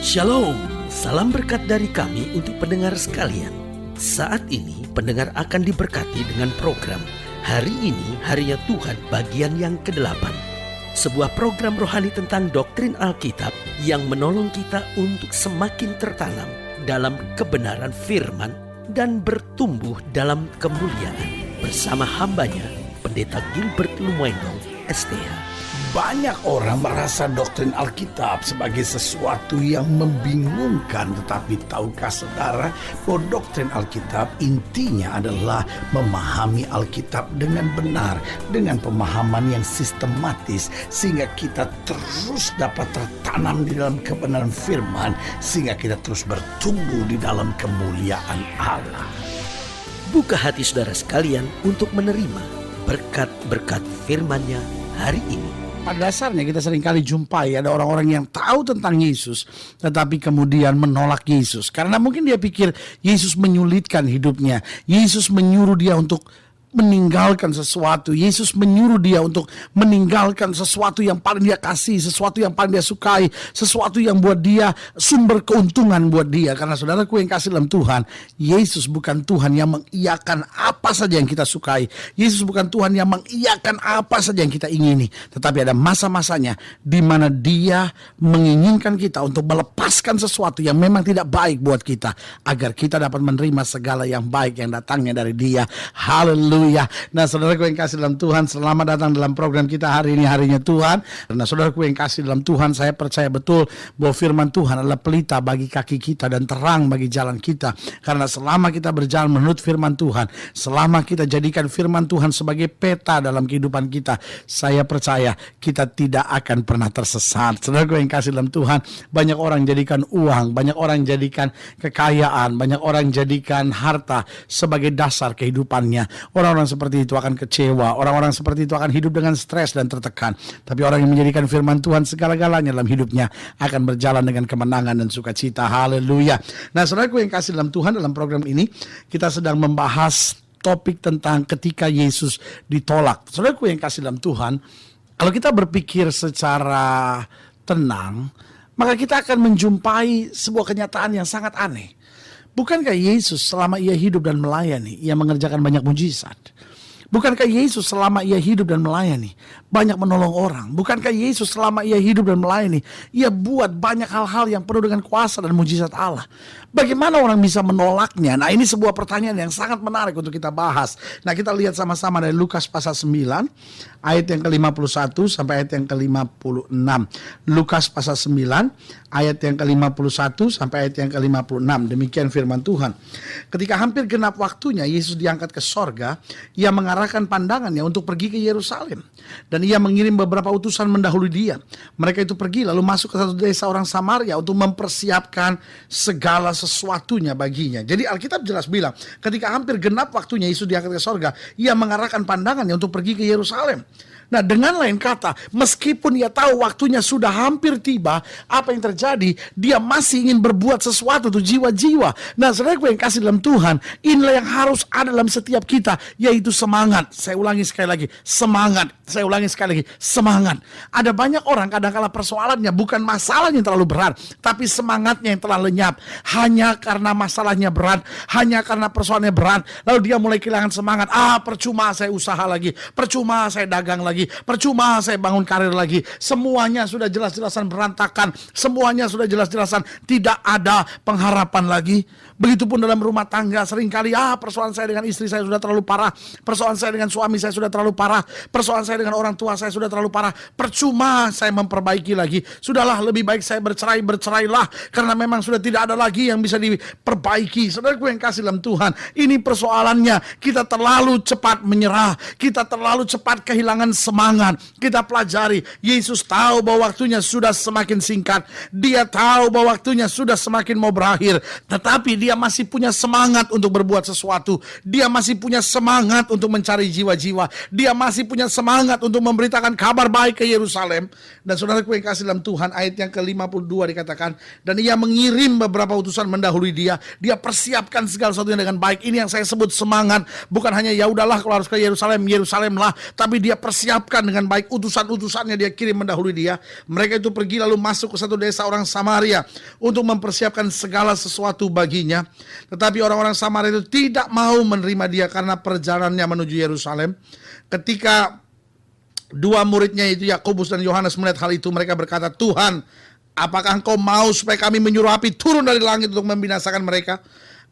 Shalom, salam berkat dari kami untuk pendengar sekalian. Saat ini pendengar akan diberkati dengan program Hari Ini Harinya Tuhan bagian yang ke-8. Sebuah program rohani tentang doktrin Alkitab yang menolong kita untuk semakin tertanam dalam kebenaran firman dan bertumbuh dalam kemuliaan. Bersama hambanya, Pendeta Gilbert Lumendo, STH. Banyak orang merasa doktrin Alkitab sebagai sesuatu yang membingungkan. Tetapi tahukah saudara bahwa doktrin Alkitab intinya adalah memahami Alkitab dengan benar, dengan pemahaman yang sistematis, sehingga kita terus dapat tertanam di dalam kebenaran firman, sehingga kita terus bertumbuh di dalam kemuliaan Allah. Buka hati saudara sekalian untuk menerima berkat-berkat firman-Nya hari ini. Pada dasarnya kita seringkali jumpai ada orang-orang yang tahu tentang Yesus tetapi kemudian menolak Yesus. Karena mungkin dia pikir Yesus menyulitkan hidupnya. Yesus menyuruh dia untuk meninggalkan sesuatu. Yesus menyuruh dia untuk meninggalkan sesuatu yang paling dia kasih, sesuatu yang paling dia sukai, sesuatu yang buat dia sumber keuntungan buat dia. Karena saudaraku yang kasih dalam Tuhan, Yesus bukan Tuhan yang mengiyakan apa saja yang kita sukai. Yesus bukan Tuhan yang mengiyakan apa saja yang kita ingini. Tetapi ada masa-masanya di mana dia menginginkan kita untuk melepaskan sesuatu yang memang tidak baik buat kita, agar kita dapat menerima segala yang baik yang datangnya dari dia. Haleluya. Nah, saudaraku yang kasih dalam Tuhan, selamat datang dalam program kita Hari Ini Harinya Tuhan. Nah, saudaraku yang kasih dalam Tuhan, saya percaya betul bahwa firman Tuhan adalah pelita bagi kaki kita dan terang bagi jalan kita. Karena selama kita berjalan menurut firman Tuhan, selama kita jadikan firman Tuhan sebagai peta dalam kehidupan kita, saya percaya kita tidak akan pernah tersesat. Saudaraku yang kasih dalam Tuhan, banyak orang jadikan uang, banyak orang jadikan kekayaan, banyak orang jadikan harta sebagai dasar kehidupannya. Orang-orang seperti itu akan kecewa. Orang-orang seperti itu akan hidup dengan stres dan tertekan. Tapi orang yang menjadikan firman Tuhan segala-galanya dalam hidupnya akan berjalan dengan kemenangan dan sukacita. Haleluya. Nah, saudaraku yang kasih dalam Tuhan, dalam program ini kita sedang membahas topik tentang ketika Yesus ditolak. Saudaraku yang kasih dalam Tuhan, kalau kita berpikir secara tenang, maka kita akan menjumpai sebuah kenyataan yang sangat aneh. Bukankah Yesus selama ia hidup dan melayani, ia mengerjakan banyak mujizat? Bukankah Yesus selama ia hidup dan melayani, banyak menolong orang? Bukankah Yesus selama ia hidup dan melayani, ia buat banyak hal-hal yang penuh dengan kuasa dan mujizat Allah? Bagaimana orang bisa menolaknya? Nah, ini sebuah pertanyaan yang sangat menarik untuk kita bahas. Nah, kita lihat sama-sama dari Lukas pasal 9, ayat yang ke-51 sampai ayat yang ke-56. Lukas pasal 9, ayat yang ke-51 sampai ayat yang ke-56. Demikian firman Tuhan. Ketika hampir genap waktunya Yesus diangkat ke sorga, ia mengarahkan pandangannya untuk pergi ke Yerusalem. Dan ia mengirim beberapa utusan mendahului dia. Mereka itu pergi lalu masuk ke satu desa orang Samaria untuk mempersiapkan segala sesuatunya baginya. Jadi Alkitab jelas bilang, ketika hampir genap waktunya Yesus diangkat ke sorga, ia mengarahkan pandangannya untuk pergi ke Yerusalem. Nah, dengan lain kata, meskipun ia tahu waktunya sudah hampir tiba, apa yang terjadi? Dia masih ingin berbuat sesuatu untuk jiwa-jiwa. Nah, saudaraku yang kasih dalam Tuhan, inilah yang harus ada dalam setiap kita, yaitu semangat. Saya ulangi sekali lagi, semangat. Saya ulangi sekali lagi, semangat. Ada banyak orang kadang-kala persoalannya bukan masalahnya yang terlalu berat, tapi semangatnya yang terlalu lenyap. Hanya karena masalahnya berat, hanya karena persoalannya berat, lalu dia mulai kehilangan semangat. Percuma saya usaha lagi, percuma saya dagang lagi, percuma saya bangun karir lagi. Semuanya sudah jelas-jelasan berantakan, semuanya sudah jelas-jelasan tidak ada pengharapan lagi. Begitupun dalam rumah tangga, seringkali persoalan saya dengan istri saya sudah terlalu parah, persoalan saya dengan suami saya sudah terlalu parah, persoalan saya dengan orang tua saya sudah terlalu parah. Percuma saya memperbaiki lagi. Sudahlah, lebih baik saya bercerailah, karena memang sudah tidak ada lagi yang bisa diperbaiki. Saudaraku yang kasih dalam Tuhan, ini persoalannya. Kita terlalu cepat menyerah, kita terlalu cepat kehilangan semangat. Kita pelajari, Yesus tahu bahwa waktunya sudah semakin singkat. Dia tahu bahwa waktunya sudah semakin mau berakhir, tetapi dia masih punya semangat untuk berbuat sesuatu. Dia masih punya semangat untuk mencari jiwa-jiwa. Dia masih punya semangat untuk memberitakan kabar baik ke Yerusalem. Dan saudaraku yang kasih dalam Tuhan, ayat yang ke-52 dikatakan, dan ia mengirim beberapa utusan mendahului dia. Dia persiapkan segala sesuatunya dengan baik. Ini yang saya sebut semangat. Bukan hanya ya udahlah kalau harus ke Yerusalem, Yerusalem lah, tapi dia persiapkan persiapkan dengan baik. Utusan-utusannya dia kirim mendahului dia. Mereka itu pergi lalu masuk ke satu desa orang Samaria untuk mempersiapkan segala sesuatu baginya. Tetapi orang-orang Samaria itu tidak mau menerima dia karena perjalanannya menuju Yerusalem. Ketika dua muridnya itu Yakobus dan Yohanes melihat hal itu, mereka berkata, "Tuhan, apakah engkau mau supaya kami menyuruh api turun dari langit untuk membinasakan mereka?"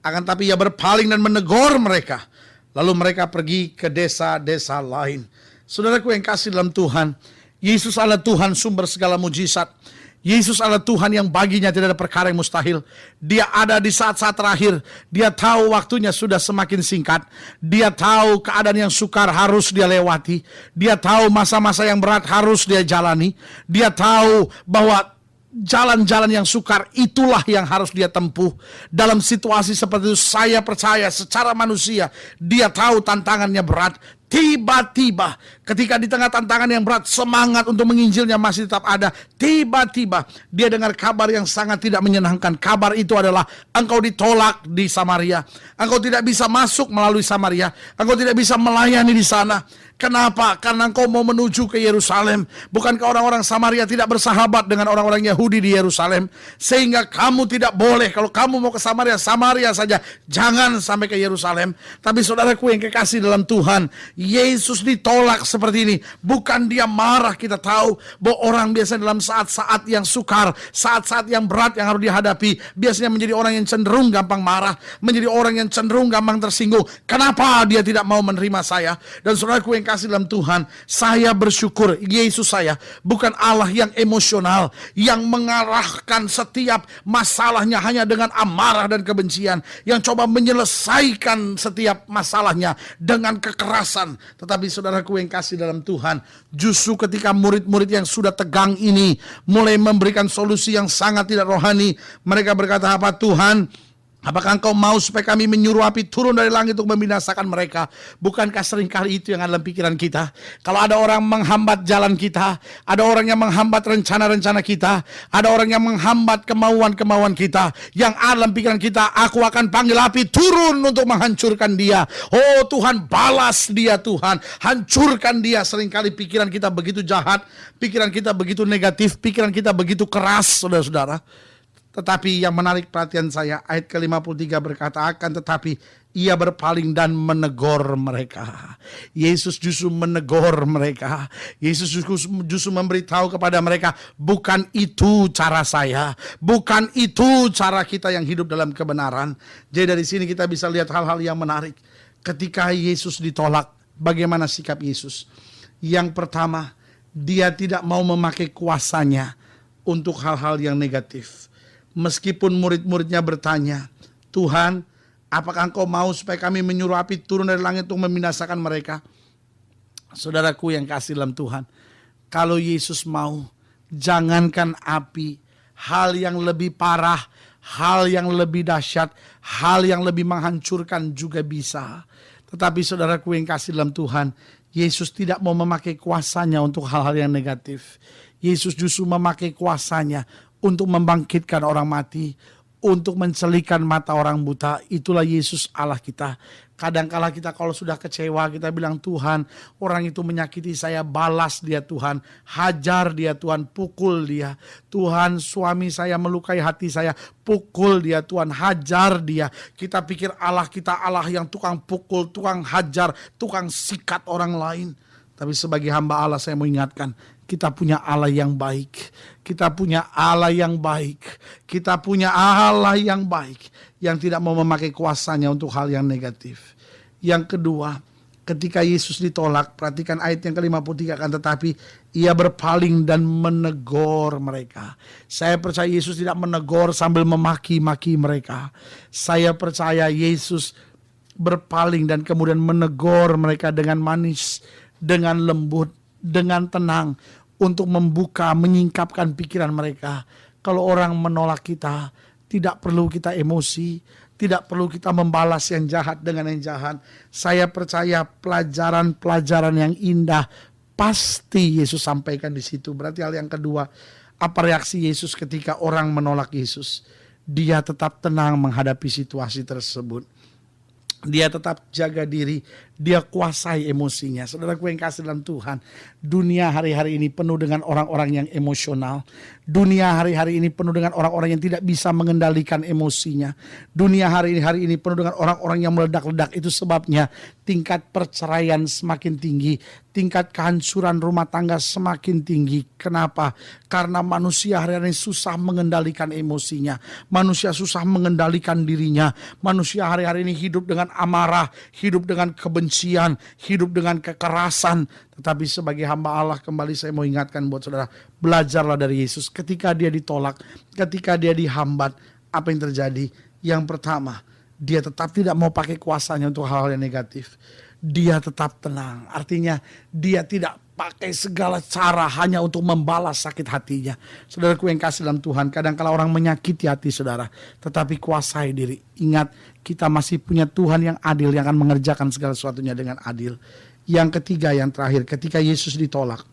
Akan tapi ia berpaling dan menegur mereka. Lalu mereka pergi ke desa-desa lain. Saudaraku yang kasih dalam Tuhan, Yesus adalah Tuhan sumber segala mujizat. Yesus adalah Tuhan yang baginya tidak ada perkara yang mustahil. Dia ada di saat-saat terakhir. Dia tahu waktunya sudah semakin singkat. Dia tahu keadaan yang sukar harus dia lewati. Dia tahu masa-masa yang berat harus dia jalani. Dia tahu bahwa jalan-jalan yang sukar itulah yang harus dia tempuh. Dalam situasi seperti itu saya percaya secara manusia dia tahu tantangannya berat. Tiba-tiba ketika di tengah tantangan yang berat, semangat untuk menginjilnya masih tetap ada. Tiba-tiba dia dengar kabar yang sangat tidak menyenangkan. Kabar itu adalah engkau ditolak di Samaria. Engkau tidak bisa masuk melalui Samaria. Engkau tidak bisa melayani di sana. Kenapa? Karena engkau mau menuju ke Yerusalem. Bukankah orang-orang Samaria tidak bersahabat dengan orang-orang Yahudi di Yerusalem? Sehingga kamu tidak boleh, kalau kamu mau ke Samaria, Samaria saja. Jangan sampai ke Yerusalem. Tapi saudaraku yang kekasih dalam Tuhan, Yesus ditolak seperti ini. Bukan dia marah, kita tahu bahwa orang biasanya dalam saat-saat yang sukar, saat-saat yang berat yang harus dihadapi, biasanya menjadi orang yang cenderung gampang marah, menjadi orang yang cenderung gampang tersinggung. Kenapa dia tidak mau menerima saya? Dan saudaraku yang kasih dalam Tuhan, saya bersyukur Yesus saya bukan Allah yang emosional, yang mengarahkan setiap masalahnya hanya dengan amarah dan kebencian, yang coba menyelesaikan setiap masalahnya dengan kekerasan. Tetapi saudaraku yang kasih dalam Tuhan, justru ketika murid-murid yang sudah tegang ini mulai memberikan solusi yang sangat tidak rohani, mereka berkata, "Apa Tuhan? Apakah engkau mau supaya kami menyuruh api turun dari langit untuk membinasakan mereka?" Bukankah seringkali itu yang ada dalam pikiran kita? Kalau ada orang menghambat jalan kita, ada orang yang menghambat rencana-rencana kita, ada orang yang menghambat kemauan-kemauan kita, yang ada dalam pikiran kita, "Aku akan panggil api turun untuk menghancurkan dia." Oh Tuhan, balas dia Tuhan, hancurkan dia. Seringkali pikiran kita begitu jahat, pikiran kita begitu negatif, pikiran kita begitu keras, saudara-saudara. Tetapi yang menarik perhatian saya, ayat ke-53 berkata, "Akan tetapi ia berpaling dan menegur mereka." Yesus justru menegur mereka. Yesus justru memberitahu kepada mereka, bukan itu cara saya, bukan itu cara kita yang hidup dalam kebenaran. Jadi dari sini kita bisa lihat hal-hal yang menarik. Ketika Yesus ditolak, bagaimana sikap Yesus? Yang pertama, dia tidak mau memakai kuasanya untuk hal-hal yang negatif. Meskipun murid-muridnya bertanya, "Tuhan, apakah engkau mau supaya kami menyuruh api turun dari langit untuk membinasakan mereka?" Saudaraku yang kasih dalam Tuhan, kalau Yesus mau, jangankan api, hal yang lebih parah, hal yang lebih dahsyat, hal yang lebih menghancurkan juga bisa. Tetapi saudaraku yang kasih dalam Tuhan, Yesus tidak mau memakai kuasanya untuk hal-hal yang negatif. Yesus justru memakai kuasanya untuk membangkitkan orang mati, untuk mencelikan mata orang buta. Itulah Yesus Allah kita. Kadangkala kita kalau sudah kecewa, kita bilang, "Tuhan, orang itu menyakiti saya, balas dia Tuhan, hajar dia Tuhan, pukul dia. Tuhan, suami saya melukai hati saya, pukul dia Tuhan, hajar dia." Kita pikir Allah kita Allah yang tukang pukul, tukang hajar, tukang sikat orang lain. Tapi sebagai hamba Allah saya mau ingatkan, kita punya Allah yang baik. Kita punya Allah yang baik. Kita punya Allah yang baik, yang tidak mau memakai kuasanya untuk hal yang negatif. Yang kedua, ketika Yesus ditolak, perhatikan ayat yang ke-53, "Akan tetapi ia berpaling dan menegur mereka." Saya percaya Yesus tidak menegur sambil memaki-maki mereka. Saya percaya Yesus berpaling dan kemudian menegur mereka dengan manis, dengan lembut, dengan tenang, untuk membuka, menyingkapkan pikiran mereka. Kalau orang menolak kita, tidak perlu kita emosi, tidak perlu kita membalas yang jahat dengan yang jahat. Saya percaya pelajaran-pelajaran yang indah pasti Yesus sampaikan di situ. Berarti hal yang kedua, apa reaksi Yesus ketika orang menolak Yesus? Dia tetap tenang menghadapi situasi tersebut. Dia tetap jaga diri, dia kuasai emosinya. Saudaraku yang kasih dalam Tuhan, dunia hari-hari ini penuh dengan orang-orang yang emosional. Dunia hari-hari ini penuh dengan orang-orang yang tidak bisa mengendalikan emosinya. Dunia hari-hari ini penuh dengan orang-orang yang meledak-ledak. Itu sebabnya tingkat perceraian semakin tinggi, tingkat kehancuran rumah tangga semakin tinggi. Kenapa? Karena manusia hari-hari ini susah mengendalikan emosinya. Manusia susah mengendalikan dirinya. Manusia hari-hari ini hidup dengan amarah, hidup dengan kebencian, hidup dengan kekerasan. Tetapi sebagai hamba Allah, kembali saya mau ingatkan buat saudara, belajarlah dari Yesus. Ketika dia ditolak, ketika dia dihambat, apa yang terjadi? Yang pertama, dia tetap tidak mau pakai kuasanya untuk hal-hal yang negatif. Dia tetap tenang. Artinya dia tidak pakai segala cara hanya untuk membalas sakit hatinya. Saudaraku yang kasih dalam Tuhan, kadang-kala orang menyakiti hati saudara, tetapi kuasai diri. Ingat, kita masih punya Tuhan yang adil, yang akan mengerjakan segala sesuatunya dengan adil. Yang ketiga, yang terakhir, ketika Yesus ditolak,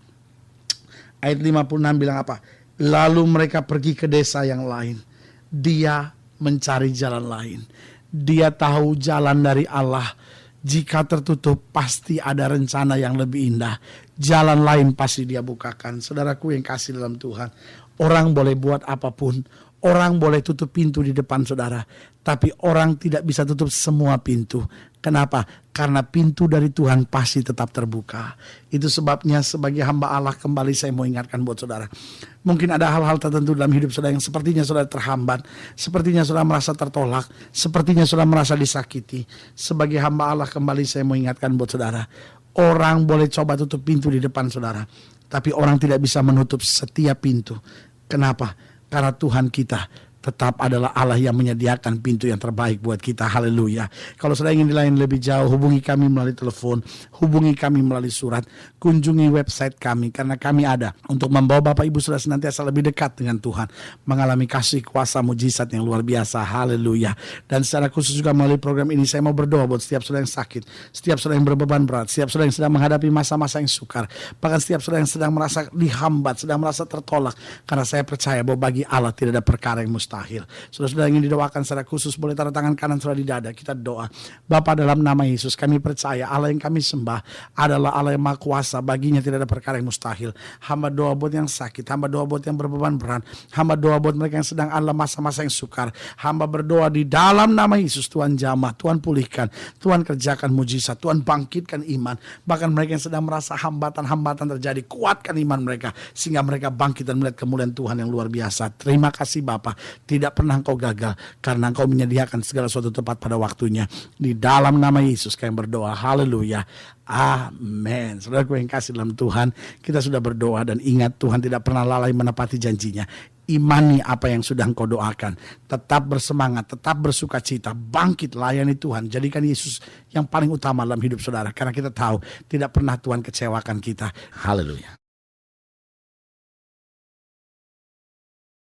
ayat 56 bilang apa? Lalu mereka pergi ke desa yang lain. Dia mencari jalan lain. Dia tahu jalan dari Allah. Jika tertutup pasti ada rencana yang lebih indah. Jalan lain pasti dia bukakan. Saudaraku yang kasih dalam Tuhan, orang boleh buat apapun. Orang boleh tutup pintu di depan saudara. Tapi orang tidak bisa tutup semua pintu. Kenapa? Karena pintu dari Tuhan pasti tetap terbuka. Itu sebabnya sebagai hamba Allah, kembali saya mau ingatkan buat saudara. Mungkin ada hal-hal tertentu dalam hidup saudara yang sepertinya saudara terhambat. Sepertinya saudara merasa tertolak. Sepertinya saudara merasa disakiti. Sebagai hamba Allah, kembali saya mau ingatkan buat saudara. Orang boleh coba tutup pintu di depan saudara. Tapi orang tidak bisa menutup setiap pintu. Kenapa? Karena Tuhan kita tetap adalah Allah yang menyediakan pintu yang terbaik buat kita. Haleluya. Kalau saudara ingin dilayani lebih jauh, hubungi kami melalui telepon, hubungi kami melalui surat, kunjungi website kami, karena kami ada untuk membawa Bapak Ibu saudara senantiasa lebih dekat dengan Tuhan, mengalami kasih kuasa mujizat yang luar biasa. Haleluya. Dan secara khusus juga melalui program ini saya mau berdoa buat setiap saudara yang sakit, setiap saudara yang berbeban berat, setiap saudara yang sedang menghadapi masa-masa yang sukar, bahkan setiap saudara yang sedang merasa dihambat, sedang merasa tertolak. Karena saya percaya bahwa bagi Allah tidak ada perkara yang mustahil. Saudara-saudara ingin didoakan secara khusus, boleh taruh tangan kanan saudara di dada. Kita doa. Bapa, dalam nama Yesus kami percaya Allah yang kami sembah adalah Allah yang Maha Kuasa. Baginya tidak ada perkara yang mustahil. Hamba doa buat yang sakit, hamba doa buat yang berbeban berat, hamba doa buat mereka yang sedang dalam masa-masa yang sukar. Hamba berdoa di dalam nama Yesus, Tuhan jamah, Tuhan pulihkan, Tuhan kerjakan mujizat, Tuhan bangkitkan iman. Bahkan mereka yang sedang merasa hambatan-hambatan terjadi, kuatkan iman mereka sehingga mereka bangkit dan melihat kemuliaan Tuhan yang luar biasa. Terima kasih Bapa. Tidak pernah Engkau gagal, karena Engkau menyediakan segala sesuatu tepat pada waktunya. Di dalam nama Yesus kami berdoa. Haleluya. Amin. Saudaraku yang kasih dalam Tuhan, kita sudah berdoa dan ingat Tuhan tidak pernah lalai menepati janjinya. Imani apa yang sudah Engkau doakan. Tetap bersemangat, tetap bersuka cita, bangkit layani Tuhan. Jadikan Yesus yang paling utama dalam hidup saudara, karena kita tahu tidak pernah Tuhan kecewakan kita. Haleluya.